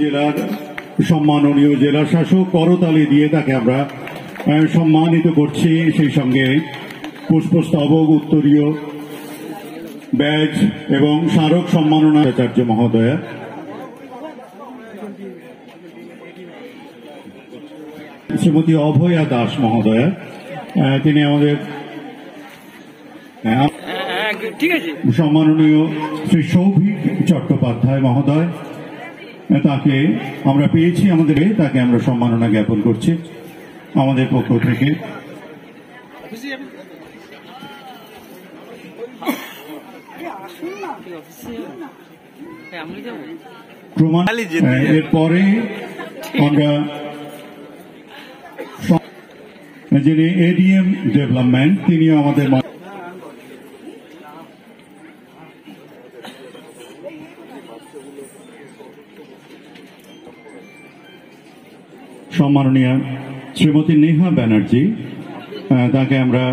জেলার সম্মাননীয় জেলা শাসক করতালি দিয়ে তাকে আমরা সম্মানিত করছি। সেই সঙ্গে পুষ্পস্তবক, উত্তরীয় ব্যাজ এবং স্মারক সম্মাননা আচার্য মহোদয়া, শ্রীমতী অভয়া দাস মহোদয়া, তিনি আমাদের সম্মাননীয় শ্রী সৌভিক চট্টোপাধ্যায় মহোদয়, তাকে আমরা পেয়েছি আমাদের, তাকে আমরা সম্মাননা জ্ঞাপন করছি আমাদের পক্ষ থেকে। এরপরে আমরা যিনি এডিএম ডেভেলপমেন্ট, তিনিও আমাদের সম্মাননীয় শ্রীমতী নেহা ব্যানার্জি, তাকে আমরা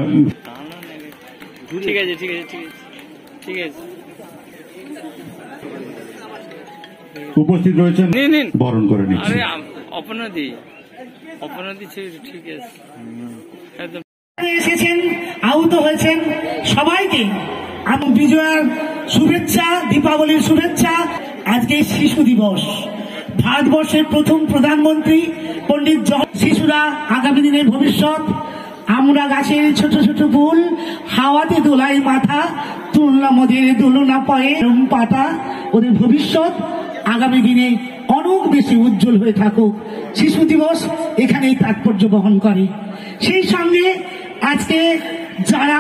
উপস্থিত রয়েছেন, বরণ করে নিচ্ছি। এসেছেন, আহত হয়েছেন, সবাইকে আমি বিজয়ার শুভেচ্ছা, দীপাবলির শুভেচ্ছা। আজকে শিশু দিবস, ভারতবর্ষের প্রথম প্রধানমন্ত্রী পণ্ডিত শিশুরা আগামী দিনের ভবিষ্যৎ। আমরা গাছের ছোট ছোট ফুল, হাওয়াতে দোলাই মাথা, তুলনা মোদের দোলনা পায়ে পাতা, ওদের ভবিষ্যৎ আগামী দিনে অনেক বেশি উজ্জ্বল হয়ে থাকুক। শিশু দিবস এখানেই তাৎপর্য বহন করে। সেই সঙ্গে আজকে যারা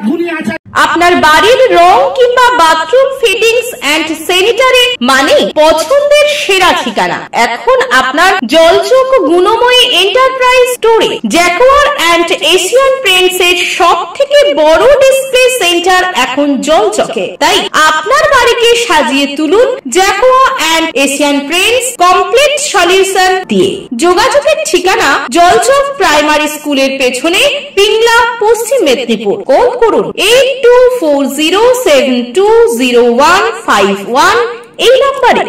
গুণী আচার, আপনার বাড়ির রং কিংবা বাথরুম ফিটিংস এন্ড স্যানিটারি মানে পছন্দের সেরা ঠিকানা এখন আপনার জলচক গুণময়ী এন্টারপ্রাইজ স্টোরে। জ্যাকোয়ার এন্ড এশিয়ান পেইন্টস এর সব থেকে বড় ডিসপ্লে সেন্টার এখন জলচকে, তাই আপনার বাড়িকে সাজিয়ে তুলুন Jaquar and Asian Paints complete solution দিয়ে। যোগাযোগের ঠিকানা জলচক প্রাইমারি স্কুলের পেছনে, পিংলা, পশ্চিম মেদিনীপুর। কল করুন 8240720151 এই নম্বরে।